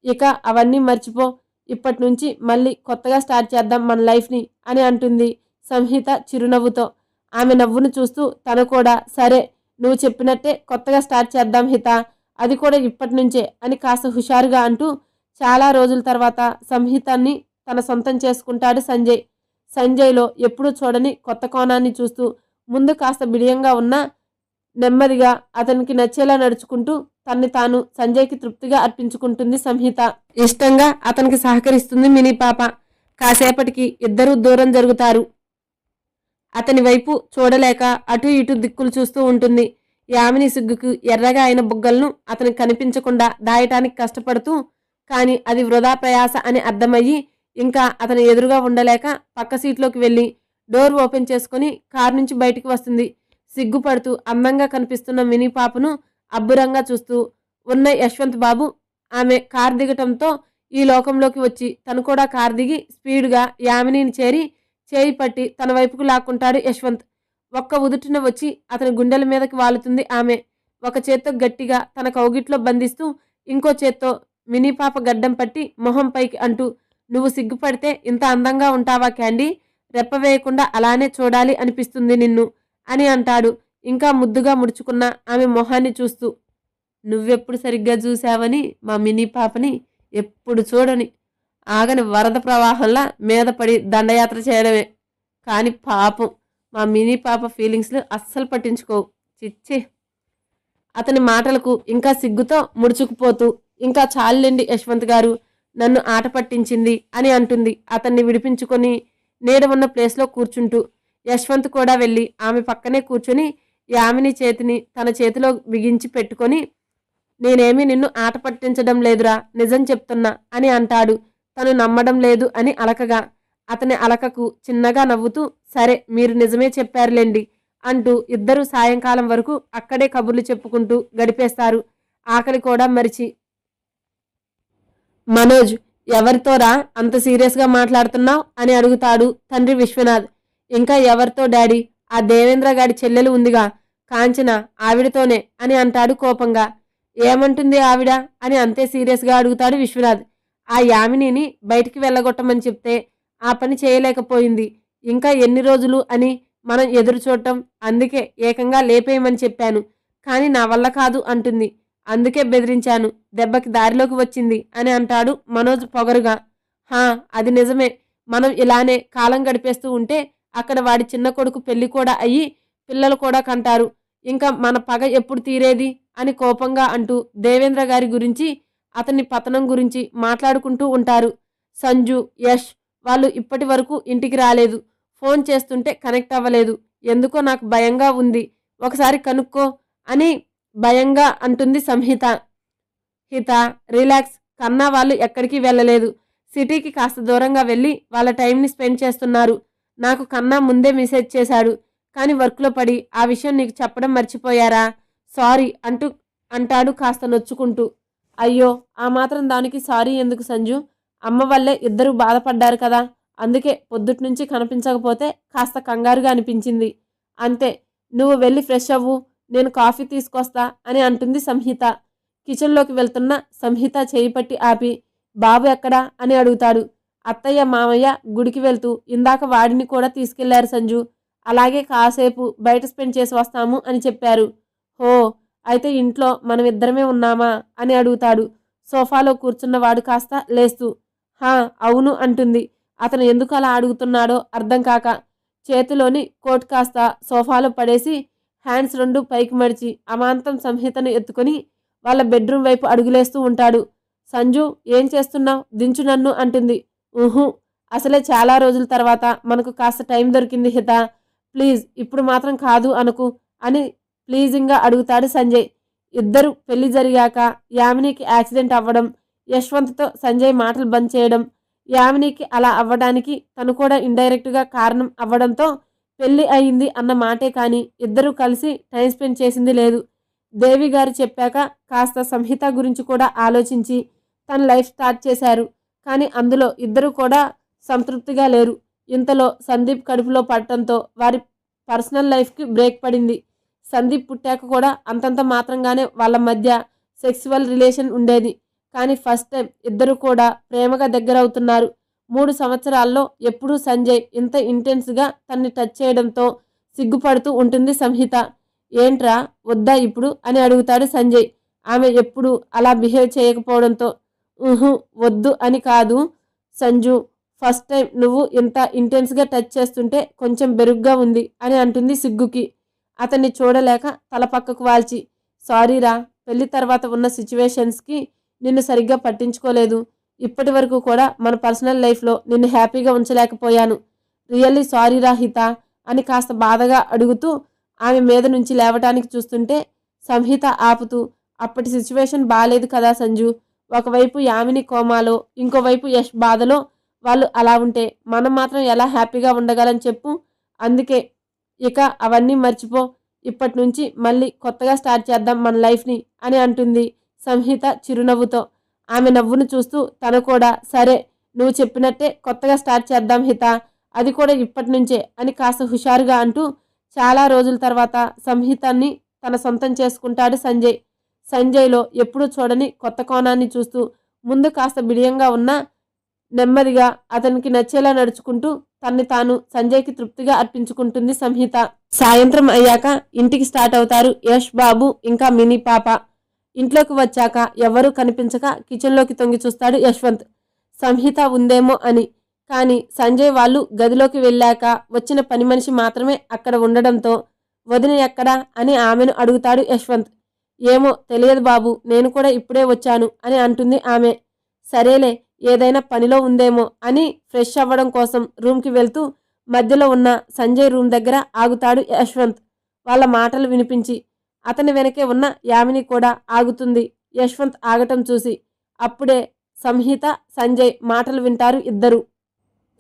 ఇక అవన్నీ మర్చిపో, ఇప్పటి నుంచి మళ్ళీ కొత్తగా స్టార్ట్ చేద్దాం మన లైఫ్ని అని అంటుంది సంహిత చిరునవ్వుతో. ఆమె నవ్వును చూస్తూ తను కూడా సరే నువ్వు చెప్పినట్టే కొత్తగా స్టార్ట్ చేద్దాం హిత, అది కూడా ఇప్పటి నుంచే అని కాస్త హుషారుగా అంటూ చాలా రోజుల తర్వాత సంహితాన్ని తన సొంతం చేసుకుంటాడు సంజయ్. సంజయ్లో ఎప్పుడూ చూడని కొత్త కోణాన్ని చూస్తూ ముందు కాస్త బిడియంగా ఉన్నా నెమ్మదిగా అతనికి నచ్చేలా నడుచుకుంటూ తన్ని తాను సంజయ్కి తృప్తిగా అర్పించుకుంటుంది సంహిత. ఇష్టంగా అతనికి సహకరిస్తుంది మినీ పాప. కాసేపటికి ఇద్దరూ దూరం జరుగుతారు. అతని వైపు చూడలేక అటు ఇటు దిక్కులు చూస్తూ ఉంటుంది. యామిని సిగ్గుకు ఎర్రగా అయిన బుగ్గలను అతనికి కనిపించకుండా దాయటానికి కష్టపడుతూ, కానీ అది వృధా ప్రయాస అని అర్థమయ్యి ఇంకా అతని ఎదురుగా ఉండలేక పక్క సీట్లోకి వెళ్ళి డోర్ ఓపెన్ చేసుకుని కారు నుంచి బయటికి వస్తుంది. సిగ్గుపడుతూ అందంగా కనిపిస్తున్న మినీ పాపను అబ్బురంగా చూస్తూ ఉన్న యశ్వంత్ బాబు ఆమె కారు దిగటంతో ఈ లోకంలోకి వచ్చి తను కూడా కారు దిగి స్పీడ్గా యామినిని చేరి చేయి పట్టి తన వైపుకు లాక్కుంటాడు యశ్వంత్. ఒక్క ఉదుటిన వచ్చి అతని గుండెల మీదకి వాలుతుంది ఆమె. ఒక చేత్తో గట్టిగా తన కౌగిట్లో బంధిస్తూ ఇంకో చేత్తో మినీ పాప గడ్డం పట్టి మొహం పైకి అంటూ, నువ్వు సిగ్గుపడితే ఇంత అందంగా ఉంటావా క్యాండీ, రెప్ప వేయకుండా అలానే చూడాలి అనిపిస్తుంది నిన్ను అని అంటాడు ఇంకా ముద్దుగా ముడుచుకున్న ఆమె మొహాన్ని చూస్తూ. నువ్వెప్పుడు సరిగ్గా చూశావని మా మినీ పాపని ఎప్పుడు చూడని ఆగని వరద ప్రవాహంలా మీద పడి దండయాత్ర చేయడమే. కానీ పాపం మా మినీ పాప ఫీలింగ్స్లు అస్సలు పట్టించుకోవు. చిచ్చి. అతని మాటలకు ఇంకా సిగ్గుతో ముడుచుకుపోతూ, ఇంకా చాలండి యశ్వంత్ గారు, నన్ను ఆట పట్టించింది అని అంటుంది అతన్ని విడిపించుకొని నీడ ఉన్న ప్లేస్లో కూర్చుంటూ. యశ్వంత్ కూడా వెళ్ళి ఆమె పక్కనే కూర్చొని యామిని చేతిని తన చేతిలో బిగించి పెట్టుకొని, నేనేమీ నిన్ను ఆట పట్టించడం లేదురా, నిజం చెప్తున్నా అని అంటాడు తను నమ్మడం లేదు అని అలకగా. అతని అలకకు చిన్నగా నవ్వుతూ, సరే మీరు నిజమే చెప్పారులేండి అంటూ ఇద్దరు సాయంకాలం వరకు అక్కడే కబుర్లు చెప్పుకుంటూ గడిపేస్తారు. ఆకలి కూడా మరిచి. మనోజ్, ఎవరితోరా అంత సీరియస్గా మాట్లాడుతున్నావు అని అడుగుతాడు తండ్రి విశ్వనాథ్. ఇంకా ఎవరితో డాడీ, ఆ దేవేంద్ర గారి చెల్లెలు ఉందిగా కాంచన, ఆవిడతోనే అని అంటాడు కోపంగా. ఏమంటుంది ఆవిడ అని అంతే సీరియస్గా అడుగుతాడు విశ్వనాథ్. ఆ యామినిని బయటికి వెళ్ళగొట్టమని చెప్తే ఆ పని చేయలేకపోయింది. ఇంకా ఎన్ని రోజులు అని మనం ఎదురు చూడటం, అందుకే ఏకంగా లేపేయమని చెప్పాను, కానీ నా వల్ల కాదు అంటుంది, అందుకే బెదిరించాను, దెబ్బకి దారిలోకి వచ్చింది అని అంటాడు మనోజ్ పొగరుగా. హా, అది నిజమే, మనం ఇలానే కాలం గడిపేస్తూ ఉంటే అక్కడ వాడి చిన్న కొడుకు పెళ్లి కూడా అయ్యి పిల్లలు కూడా కంటారు, ఇంకా మన పగ ఎప్పుడు తీరేది అని కోపంగా అంటూ దేవేంద్ర గారి గురించి అతని పతనం గురించి మాట్లాడుకుంటూ ఉంటారు. సంజు, యష్ వాళ్ళు ఇప్పటి వరకు ఇంటికి రాలేదు. ఫోన్ చేస్తుంటే కనెక్ట్ అవ్వలేదు. ఎందుకో నాకు భయంగా ఉంది, ఒకసారి కనుక్కో అని భయంగా అంటుంది సంహిత. హిత, రిలాక్స్, కన్నా వాళ్ళు ఎక్కడికి వెళ్ళలేదు. సిటీకి కాస్త దూరంగా వెళ్ళి వాళ్ళ టైంని స్పెండ్ చేస్తున్నారు. నాకు కన్నా ముందే మెసేజ్ చేశాడు, కానీ వర్క్లో పడి ఆ విషయం నీకు చెప్పడం మర్చిపోయారా, సారీ అంటాడు కాస్త నొచ్చుకుంటూ. అయ్యో, ఆ మాత్రం దానికి సారీ ఎందుకు సంజు, అమ్మ వల్లే ఇద్దరు బాధపడ్డారు కదా, అందుకే పొద్దుటి నుంచి కనిపించకపోతే కాస్త కంగారుగా అనిపించింది అంతే, నువ్వు వెళ్ళి ఫ్రెష్ అవ్వు, నేను కాఫీ తీసుకొస్తా అని అంటుంది సంహిత. కిచెన్లోకి వెళ్తున్న సంహిత చేయి పట్టి ఆపి, బాబు ఎక్కడా అని అడుగుతాడు. అత్తయ్య మామయ్య గుడికి వెళ్తూ ఇందాక వాడిని కూడా తీసుకెళ్లారు సంజు, అలాగే కాసేపు బయట స్పెండ్ చేసి వస్తాము అని చెప్పారు. హో, అయితే ఇంట్లో మనం ఇద్దరమే ఉన్నామా అని అడుగుతాడు సోఫాలో కూర్చున్నవాడు కాస్త లేస్తూ. హా అవును అంటుంది అతను ఎందుకు అలా అడుగుతున్నాడో అర్థం కాక. చేతిలోని కోట్ కాస్త సోఫాలో పడేసి హ్యాండ్స్ రెండు పైకి మడిచి అమాంతం సంహితను ఎత్తుకొని వాళ్ళ బెడ్రూమ్ వైపు అడుగులేస్తూ ఉంటాడు. సంజు, ఏం చేస్తున్నావు, దించు నన్ను అంటుంది. ఊహు, అసలే చాలా రోజుల తర్వాత మనకు కాస్త టైం దొరికింది హిత, ప్లీజ్ ఇప్పుడు మాత్రం కాదు అనుకు అని ప్లీజింగ్గా అడుగుతాడు సంజయ్. ఇద్దరు పెళ్లి జరిగాక యామినికి యాక్సిడెంట్ అవ్వడం, యశ్వంత్తో సంజయ్ మాటలు బంద్ చేయడం, యామినికి అలా అవ్వడానికి తను కూడా ఇండైరెక్ట్గా కారణం అవ్వడంతో పెళ్లి అయింది అన్న మాటే కానీ ఇద్దరూ కలిసి టైం స్పెండ్ చేసింది లేదు. దేవి గారు చెప్పాక కాస్త సంహిత గురించి కూడా ఆలోచించి తన లైఫ్ స్టార్ట్ చేశారు, కానీ అందులో ఇద్దరు కూడా సంతృప్తిగా లేరు. ఇంతలో సందీప్ కడుపులో పడటంతో వారి పర్సనల్ లైఫ్కి బ్రేక్ పడింది. సందీప్ పుట్టాక కూడా అంతంత మాత్రంగానే వాళ్ళ మధ్య సెక్సువల్ రిలేషన్ ఉండేది, కానీ ఫస్ట్ టైం ఇద్దరు కూడా ప్రేమగా దగ్గరవుతున్నారు. 3 సంవత్సరాల్లో ఎప్పుడూ సంజయ్ ఇంత ఇంటెన్స్గా తన్ని టచ్ చేయడంతో సిగ్గుపడుతూ ఉంటుంది సంహిత. ఏంట్రా వద్దా ఇప్పుడు అని అడుగుతాడు సంజయ్. ఆమె ఎప్పుడు అలా బిహేవ్ చేయకపోవడంతో ఊహు వద్దు అని కాదు సంజు, ఫస్ట్ టైం నువ్వు ఇంత ఇంటెన్స్గా టచ్ చేస్తుంటే కొంచెం బెరుగ్గా ఉంది అని అంటుంది సిగ్గుకి. అతన్ని చూడలేక తల పక్కకు వాల్చి, సారీరా, పెళ్లి తర్వాత ఉన్న సిచ్యువేషన్స్కి నిన్ను సరిగ్గా పట్టించుకోలేదు. ఇప్పటి వరకు కూడా మన పర్సనల్ లైఫ్లో నిన్ను హ్యాపీగా ఉంచలేకపోయాను. రియల్లీ సారీరా హిత అని కాస్త బాధగా అడుగుతూ ఆమె మీద నుంచి లేవటానికి చూస్తుంటే సంహిత ఆపుతూ, అప్పటి సిచ్యువేషన్ బాలేదు కదా సంజు. ఒకవైపు యామిని కోమాలో, ఇంకోవైపు యష్ బాధలో వాళ్ళు అలా ఉంటే మనం మాత్రం ఎలా హ్యాపీగా ఉండగలని చెప్పు. అందుకే ఇక అవన్నీ మర్చిపో. ఇప్పటి నుంచి మళ్ళీ కొత్తగా స్టార్ట్ చేద్దాం మన లైఫ్ని అని అంటుంది సంహిత చిరునవ్వుతో. ఆమె నవ్వును చూస్తూ తను కూడా సరే నువ్వు చెప్పినట్టే కొత్తగా స్టార్ట్ చేద్దాం హిత, అది కూడా ఇప్పటి నుంచే అని కాస్త హుషారుగా అంటూ చాలా రోజుల తర్వాత సంహితాన్ని తన సొంతం చేసుకుంటాడు సంజయ్. సంజయ్లో ఎప్పుడూ చూడని కొత్త కోణాన్ని చూస్తూ ముందు కాస్త బిడియంగా ఉన్నా నెమ్మదిగా అతనికి నచ్చేలా నడుచుకుంటూ తన్ని తాను సంజయ్కి తృప్తిగా అర్పించుకుంటుంది సంహిత. సాయంత్రం అయ్యాక ఇంటికి స్టార్ట్ అవుతారు యష్ బాబు ఇంకా మినీ పాప. ఇంట్లోకి వచ్చాక ఎవరూ కనిపించక కిచెన్లోకి తొంగి చూస్తాడు యశ్వంత్, సంహిత ఉందేమో అని. కానీ సంజయ్ వాళ్ళు గదిలోకి వెళ్ళాక వచ్చిన పని మనిషి మాత్రమే అక్కడ ఉండడంతో వదిన ఎక్కడా అని ఆమెను అడుగుతాడు యశ్వంత్. ఏమో తెలియదు బాబు, నేను కూడా ఇప్పుడే వచ్చాను అని అంటుంది ఆమె. సరేలే, ఏదైనా పనిలో ఉందేమో అని ఫ్రెష్ అవ్వడం కోసం రూమ్కి వెళ్తూ మధ్యలో ఉన్న సంజయ్ రూమ్ దగ్గర ఆగుతాడు యశ్వంత్. వాళ్ళ మాటలు వినిపించి అతని వెనకే ఉన్న యామిని కూడా ఆగుతుంది యశ్వంత్ ఆగటం చూసి. అప్పుడే సంహిత సంజయ్ మాటలు వింటారు ఇద్దరు.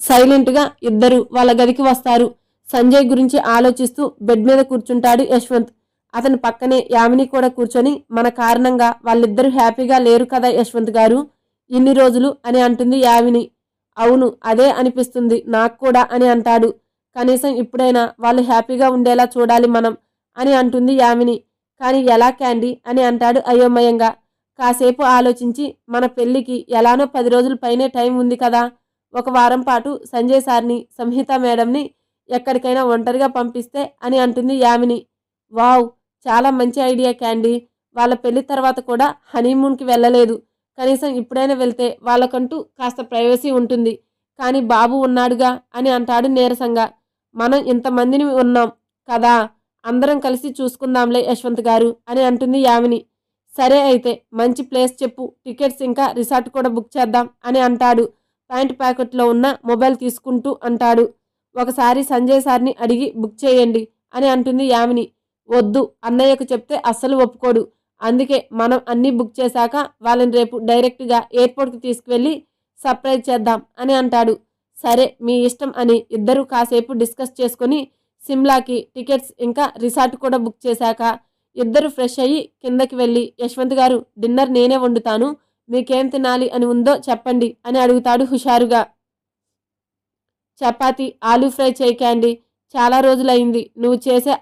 సైలెంట్గా ఇద్దరు వాళ్ళ గదికి వస్తారు. సంజయ్ గురించి ఆలోచిస్తూ బెడ్ మీద కూర్చుంటాడు యశ్వంత్. అతని పక్కనే యామిని కూడా కూర్చొని, మన కారణంగా వాళ్ళిద్దరూ హ్యాపీగా లేరు కదా యశ్వంత్ గారు ఇన్ని రోజులు అని అంటుంది యామిని. అవును, అదే అనిపిస్తుంది నాకు కూడా అని అంటాడు. కనీసం ఇప్పుడైనా వాళ్ళు హ్యాపీగా ఉండేలా చూడాలి మనం అని అంటుంది యామిని. కానీ ఎలా క్యాండీ అని అంటాడు అయోమయంగా. కాసేపు ఆలోచించి, మన పెళ్లికి ఎలానో 10 రోజుల పైనే టైం ఉంది కదా, ఒక వారం పాటు సంజయ్ సార్ని సంహిత మేడంని ఎక్కడికైనా ఒంటరిగా పంపిస్తే అని అంటుంది యామిని. వావ్, చాలా మంచి ఐడియా క్యాండీ. వాళ్ళ పెళ్లి తర్వాత కూడా హనీమూన్కి వెళ్ళలేదు. కనీసం ఇప్పుడైనా వెళ్తే వాళ్ళకంటూ కాస్త ప్రైవసీ ఉంటుంది. కానీ బాబు ఉన్నాడుగా అని అంటాడు నీరసంగా. మనం ఇంతమందిని ఉన్నాం కదా, అందరం కలిసి చూసుకుందాంలే యశ్వంత్ గారు అని అంటుంది యామిని. సరే అయితే మంచి ప్లేస్ చెప్పు, టికెట్స్ ఇంకా రిసార్ట్ కూడా బుక్ చేద్దాం అని అంటాడు ప్యాంట్ ప్యాకెట్లో ఉన్న మొబైల్ తీసుకుంటూ అంటాడు. ఒకసారి సంజయ్ సార్ని అడిగి బుక్ చేయండి అని అంటుంది యామిని. వద్దు, అన్నయ్యకు చెప్తే అస్సలు ఒప్పుకోడు. అందుకే మనం అన్నీ బుక్ చేశాక వాళ్ళని రేపు డైరెక్ట్గా ఎయిర్పోర్ట్కి తీసుకువెళ్ళి సర్ప్రైజ్ చేద్దాం అని అంటాడు. సరే మీ ఇష్టం అని ఇద్దరూ కాసేపు డిస్కస్ చేసుకుని సిమ్లాకి టికెట్స్ ఇంకా రిసార్ట్ కూడా బుక్ చేశాక ఇద్దరు ఫ్రెష్ అయ్యి కిందకి వెళ్ళి, యశ్వంత్ గారు డిన్నర్ నేనే వండుతాను, మీకేం తినాలి అని ఉందో చెప్పండి అని అడుగుతాడు హుషారుగా. చపాతీ ఆలూ ఫ్రై చేయి క్యాండీ, చాలా రోజులైంది నువ్వు చేసే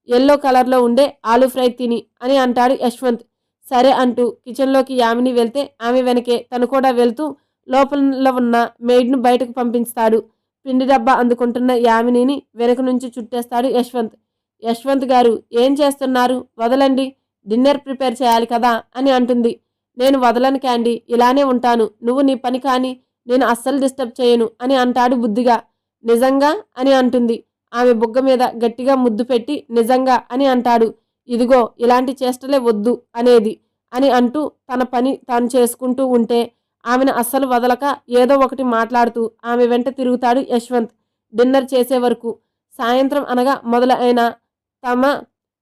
ఎల్లో కలర్లో ఉండే ఆలూ ఫ్రై తిని అని అంటాడు యశ్వంత్. సరే అంటూ కిచెన్లోకి యామిని వెళ్తే ఆమె వెనకే తను కూడా వెళ్తూ లోపల ఉన్న మెయిడ్ను బయటకు పంపిస్తాడు. పిండి డబ్బా అందుకుంటున్న యామినిని వెనక నుంచి చుట్టేస్తాడు యశ్వంత్. యశ్వంత్ గారు ఏం చేస్తున్నారు, వదలండి, డిన్నర్ ప్రిపేర్ చేయాలి కదా అని అంటుంది. నేను వదలను క్యాండీ, ఇలానే ఉంటాను, నువ్వు నీ పని కానీ, నేను అస్సలు డిస్టర్బ్ చేయను అని అంటాడు బుద్ధిగా. నిజంగా అని అంటుంది. ఆమె బుగ్గ మీద గట్టిగా ముద్దు పెట్టి నిజంగా అని అంటాడు. ఇదిగో ఇలాంటి చేష్టలే వద్దు అనేది అని అంటూ తన పని తాను చేసుకుంటూ ఉంటే ఆమెను అస్సలు వదలక ఏదో ఒకటి మాట్లాడుతూ ఆమె వెంట తిరుగుతాడు యశ్వంత్ డిన్నర్ చేసే వరకు. సాయంత్రం అనగా మొదలైన తమ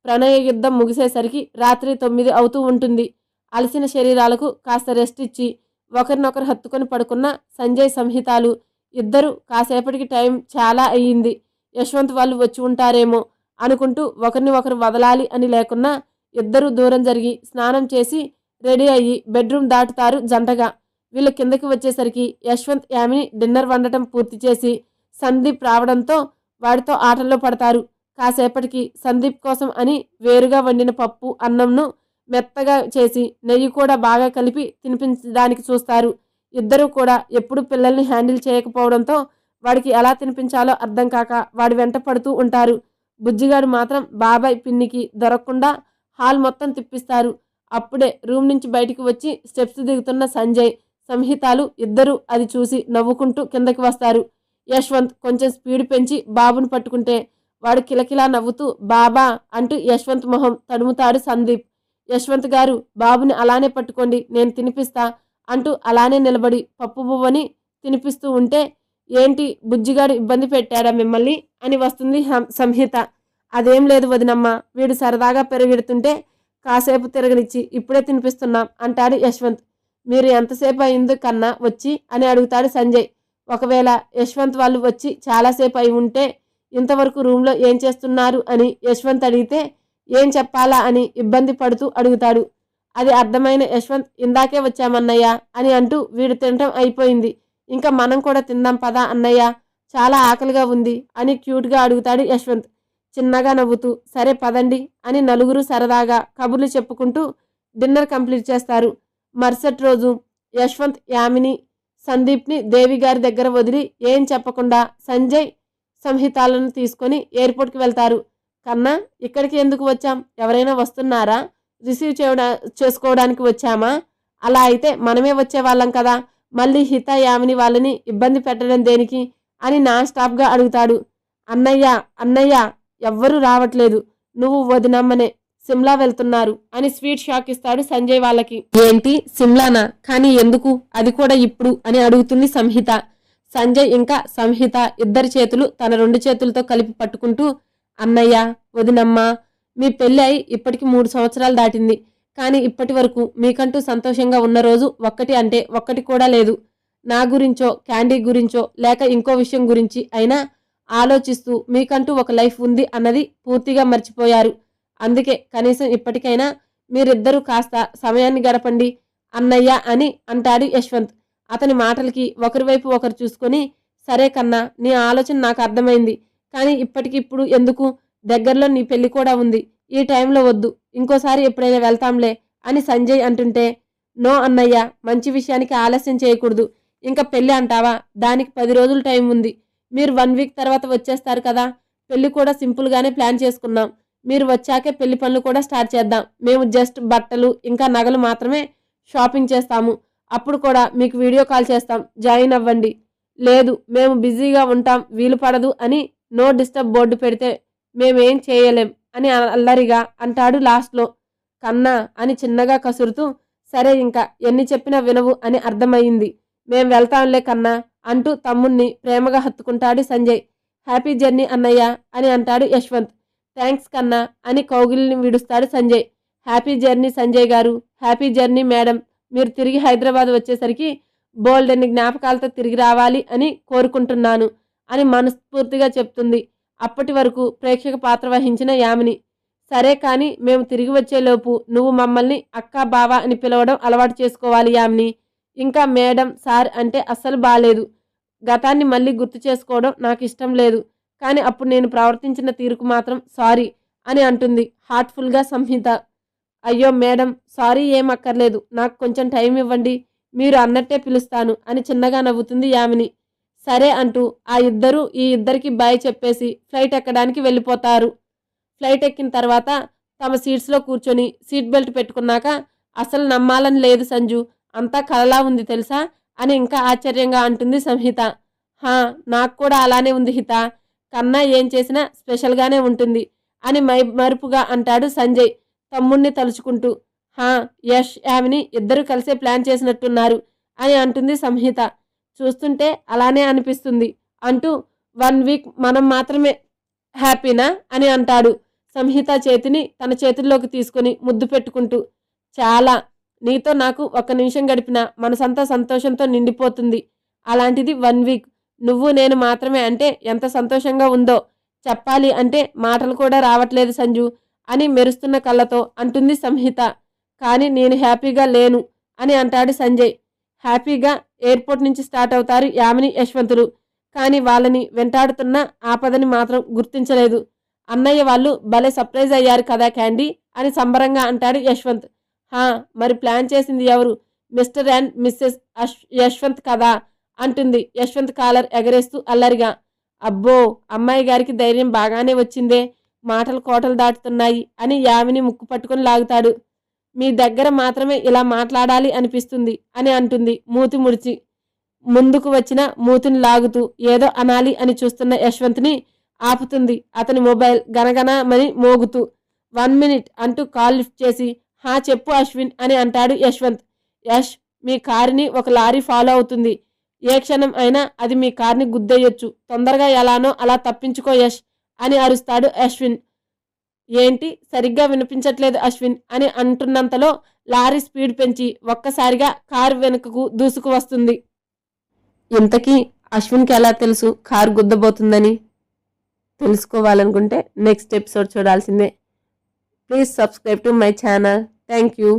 ప్రణయ యుద్ధం ముగిసేసరికి రాత్రి 9 అవుతూ ఉంటుంది. అలసిన శరీరాలకు కాస్త రెస్ట్ ఇచ్చి ఒకరినొకరు హత్తుకొని పడుకున్న సంజయ్ సంహితాలు ఇద్దరు కాసేపటికి టైం చాలా అయ్యింది, యశ్వంత్ వాళ్ళు వచ్చి ఉంటారేమో అనుకుంటూ ఒకరిని ఒకరు వదలాలి అని లేకున్నా ఇద్దరూ దూరం జరిగి స్నానం చేసి రెడీ అయ్యి బెడ్రూమ్ దాటుతారు జంటగా. వీళ్ళు కిందకి వచ్చేసరికి యశ్వంత్ యామిని డిన్నర్ వండటం పూర్తి చేసి సందీప్ రావడంతో వాడితో ఆటల్లో పడతారు. కాసేపటికి సందీప్ కోసం అని వేరుగా వండిన పప్పు అన్నంను మెత్తగా చేసి నెయ్యి కూడా బాగా కలిపి తినిపించడానికి చూస్తారు. ఇద్దరూ కూడా ఎప్పుడు పిల్లల్ని హ్యాండిల్ చేయకపోవడంతో వాడికి ఎలా తినిపించాలో అర్థం కాక వాడి వెంట పడుతూ ఉంటారు. బుజ్జిగాడు మాత్రం బాబాయ్ పిన్నికి దొరకకుండా హాల్ మొత్తం తిప్పిస్తారు. అప్పుడే రూమ్ నుంచి బయటికి వచ్చి స్టెప్స్ దిగుతున్న సంజయ్, సంహితాలు ఇద్దరూ అది చూసి నవ్వుకుంటూ కిందకి వస్తారు. యశ్వంత్ కొంచెం స్పీడ్ పెంచి బాబుని పట్టుకుంటే వాడు కిలకిలా నవ్వుతూ బాబా అంటూ యశ్వంత్ మొహం తడుముతాడు సందీప్. యశ్వంత్ గారు బాబుని అలానే పట్టుకోండి, నేను తినిపిస్తా అంటూ అలానే నిలబడి పప్పు బువ్వని తినిపిస్తూ ఉంటే ఏంటి బుజ్జిగాడు ఇబ్బంది పెట్టాడా మిమ్మల్ని అని వస్తుంది సంహిత. అదేం లేదు వదినమ్మ, వీడు సరదాగా పెరిగెడుతుంటే కాసేపు తిరగనిచ్చి ఇప్పుడే తినిపిస్తున్నాం అంటాడు యశ్వంత్. మీరు ఎంతసేపు అయింది కన్నా వచ్చి అని అడుగుతాడు సంజయ్. ఒకవేళ యశ్వంత్ వాళ్ళు వచ్చి చాలాసేపు అయి ఉంటే ఇంతవరకు రూమ్లో ఏం చేస్తున్నారు అని యశ్వంత్ అడిగితే ఏం చెప్పాలా అని ఇబ్బంది పడుతూ అడుగుతాడు. అది అర్థమైన యశ్వంత్ ఇందాకే వచ్చామన్నయ్య అని అంటూ వీడు తినటం అయిపోయింది, ఇంకా మనం కూడా తిందాం పదా అన్నయ్య, చాలా ఆకలిగా ఉంది అని క్యూట్గా అడుగుతాడు యశ్వంత్. చిన్నగా నవ్వుతూ సరే పదండి అని నలుగురు సరదాగా కబుర్లు చెప్పుకుంటూ డిన్నర్ కంప్లీట్ చేస్తారు. మరుసటి రోజు యశ్వంత్, యామిని, సందీప్ని దేవి గారి దగ్గర వదిలి ఏం చెప్పకుండా సంజయ్, సంహితాలను తీసుకొని ఎయిర్పోర్ట్కి వెళ్తారు. కన్నా ఇక్కడికి ఎందుకు వచ్చాం, ఎవరైనా వస్తున్నారా, రిసీవ్ చేసుకోవడానికి వచ్చామా, అలా అయితే మనమే వచ్చేవాళ్ళం కదా, మళ్ళీ హిత యామిని వాళ్ళని ఇబ్బంది పెట్టడం దేనికి అని నాన్ స్టాప్గా అడుగుతాడు. అన్నయ్య అన్నయ్య ఎవ్వరూ రావట్లేదు, నువ్వు వదినమ్మనే సిమ్లా వెళ్తున్నారు అని స్వీట్ షాక్ ఇస్తాడు సంజయ్ వాళ్ళకి. ఏంటి సిమ్లానా, కానీ ఎందుకు, అది కూడా ఇప్పుడు అని అడుగుతుంది సంహిత. సంజయ్ ఇంకా సంహిత ఇద్దరి చేతులు తన 2 చేతులతో కలిపి పట్టుకుంటూ అన్నయ్య వదినమ్మ, మీ పెళ్ళి అయి ఇప్పటికి 3 సంవత్సరాలు దాటింది, కానీ ఇప్పటి వరకు మీకంటూ సంతోషంగా ఉన్న రోజు ఒక్కటి అంటే ఒక్కటి కూడా లేదు. నా గురించో క్యాండీ గురించో లేక ఇంకో విషయం గురించి అయినా ఆలోచిస్తూ మీకంటూ ఒక లైఫ్ ఉంది అన్నది పూర్తిగా మర్చిపోయారు. అందుకే కనీసం ఇప్పటికైనా మీరిద్దరూ కాస్త సమయాన్ని గడపండి అన్నయ్య అని అంటాడు యశ్వంత్. అతని మాటలకి ఒకరి వైపు ఒకరు చూసుకొని సరే కన్నా, నీ ఆలోచన నాకు అర్థమైంది, కానీ ఇప్పటికిప్పుడు ఎందుకు, దగ్గరలో నీ పెళ్లి కూడా ఉంది, ఈ టైంలో వద్దు, ఇంకోసారి ఎప్పుడైనా వెళ్తాంలే అని సంజయ్ అంటుంటే నో అన్నయ్య, మంచి విషయానికి ఆలస్యం చేయకూడదు, ఇంకా పెళ్లి అంటావా, దానికి 10 రోజులు టైం ఉంది, మీరు 1 వీక్ తర్వాత వచ్చేస్తారు కదా, పెళ్లి కూడా సింపుల్గానే ప్లాన్ చేసుకున్నాం, మీరు వచ్చాకే పెళ్లి పనులు కూడా స్టార్ట్ చేద్దాం, మేము జస్ట్ బట్టలు ఇంకా నగలు మాత్రమే షాపింగ్ చేస్తాము, అప్పుడు కూడా మీకు వీడియో కాల్ చేస్తాం, జాయిన్ అవ్వండి. లేదు మేము బిజీగా ఉంటాం, వీలు పడదు అని నో డిస్టర్బ్ బోర్డు పెడితే మేమేం చేయలేం అని అల్లరిగా అంటాడు లాస్ట్లో. కన్నా అని చిన్నగా కసురుతూ సరే ఇంకా ఎన్ని చెప్పినా వినవు అని అర్థమయ్యింది, మేం వెళ్తాంలే కన్నా అంటూ తమ్ముణ్ణి ప్రేమగా హత్తుకుంటాడు సంజయ్. హ్యాపీ జర్నీ అన్నయ్య అని అంటాడు యశ్వంత్. థ్యాంక్స్ కన్నా అని కౌగిలిని విడుస్తాడు సంజయ్. హ్యాపీ జర్నీ సంజయ్ గారు, హ్యాపీ జర్నీ మేడం, మీరు తిరిగి హైదరాబాద్ వచ్చేసరికి బోల్డెన్ని జ్ఞాపకాలతో తిరిగి రావాలి అని కోరుకుంటున్నాను అని మనస్ఫూర్తిగా చెప్తుంది అప్పటి వరకు ప్రేక్షక పాత్ర వహించిన యామిని. సరే కానీ మేము తిరిగి వచ్చేలోపు నువ్వు మమ్మల్ని అక్క బావ అని పిలవడం అలవాటు చేసుకోవాలి యామిని, ఇంకా మేడం సార్ అంటే అస్సలు బాలేదు, గతాన్ని మళ్ళీ గుర్తు చేసుకోవడం నాకు ఇష్టం లేదు, కానీ అప్పుడు నేను ప్రవర్తించిన తీరుకు మాత్రం సారీ అని అంటుంది హార్ట్ఫుల్గా సంహిత. అయ్యో మేడం సారీ ఏం అక్కర్లేదు, నాకు కొంచెం టైం ఇవ్వండి, మీరు అన్నట్టే పిలుస్తాను అని చిన్నగా నవ్వుతుంది యామిని. సరే అంటూ ఆ ఇద్దరు ఈ ఇద్దరికి బాయ్ చెప్పేసి ఫ్లైట్ ఎక్కడానికి వెళ్ళిపోతారు. ఫ్లైట్ ఎక్కిన తర్వాత తమ సీట్స్లో కూర్చొని సీట్ బెల్ట్ పెట్టుకున్నాక అసలు నమ్మాలని లేదు సంజు, అంతా కలలా ఉంది తెలుసా అని ఇంకా ఆశ్చర్యంగా అంటుంది సంహిత. హా నాకు కూడా అలానే ఉంది హిత, కన్నా ఏం చేసినా స్పెషల్గానే ఉంటుంది అని మరుపుగా అంటాడు సంజయ్ తమ్ముణ్ణి తలుచుకుంటూ. హా యష్ యామిని ఇద్దరు కలిసే ప్లాన్ చేసినట్టున్నారు అని అంటుంది సంహిత. చూస్తుంటే అలానే అనిపిస్తుంది అంటూ 1 వీక్ మనం మాత్రమే హ్యాపీనా అని అంటాడు సంహిత చేతిని తన చేతుల్లోకి తీసుకొని ముద్దు పెట్టుకుంటూ. చాలా, నీతో నాకు 1 నిమిషం గడిపినా మనసంతా సంతోషంతో నిండిపోతుంది, అలాంటిది 1 వీక్ నువ్వు నేను మాత్రమే అంటే ఎంత సంతోషంగా ఉందో చెప్పాలి అంటే మాటలు కూడా రావట్లేదు సంజు అని మెరుస్తున్న కళ్ళతో అంటుంది సంహిత. కానీ నేను హ్యాపీగా లేను అని అంటాడు సంజయ్. హ్యాపీగా ఎయిర్పోర్ట్ నుంచి స్టార్ట్ అవుతారు యామిని యశ్వంతులు. కానీ వాళ్ళని వెంటాడుతున్న ఆపదని మాత్రం గుర్తించలేదు. అన్నయ్య వాళ్ళు భలే సర్ప్రైజ్ అయ్యారు కదా క్యాండీ అని సంబరంగా అంటాడు యశ్వంత్. హా, మరి ప్లాన్ చేసింది ఎవరు? మిస్టర్ అండ్ మిస్సెస్ యశ్వంత్ కదా అంటుంది యశ్వంత్ కాలర్ ఎగరేస్తూ అల్లరిగా. అబ్బో, అమ్మాయి గారికి ధైర్యం బాగానే వచ్చిందే, మాటలు కోటలు దాటుతున్నాయి అని యామిని ముక్కు పట్టుకొని లాగుతాడు. మీ దగ్గర మాత్రమే ఇలా మాట్లాడాలి అనిపిస్తుంది అని అంటుంది మూతి ముడిచి. ముందుకు వచ్చిన మూతిని లాగుతూ ఏదో అనాలి అని చూస్తున్న యశ్వంత్ని ఆపుతుంది అతని మొబైల్ గనగనమని మోగుతూ. 1 minute అంటూ కాల్ లిఫ్ట్ చేసి, హా చెప్పు అశ్విన్ అని అంటాడు యశ్వంత్. యష్, మీ కారుని ఒక లారీ ఫాలో అవుతుంది. ఏ క్షణం అయినా అది మీ కార్ని గుద్దేయొచ్చు. తొందరగా ఎలానో అలా తప్పించుకో యష్ అని అరుస్తాడు అశ్విన్. ఏంటి సరిగ్గా వినిపించట్లేదు అశ్విన్ అని అంటున్నంతలో లారీ స్పీడ్ పెంచి ఒక్కసారిగా కారు వెనుకకు దూసుకు వస్తుంది. ఇంతకీ అశ్విన్కి ఎలా తెలుసు కారు గుద్దబోతుందని? తెలుసుకోవాలనుకుంటే నెక్స్ట్ ఎపిసోడ్ చూడాల్సిందే. Please subscribe to my channel. Thank you.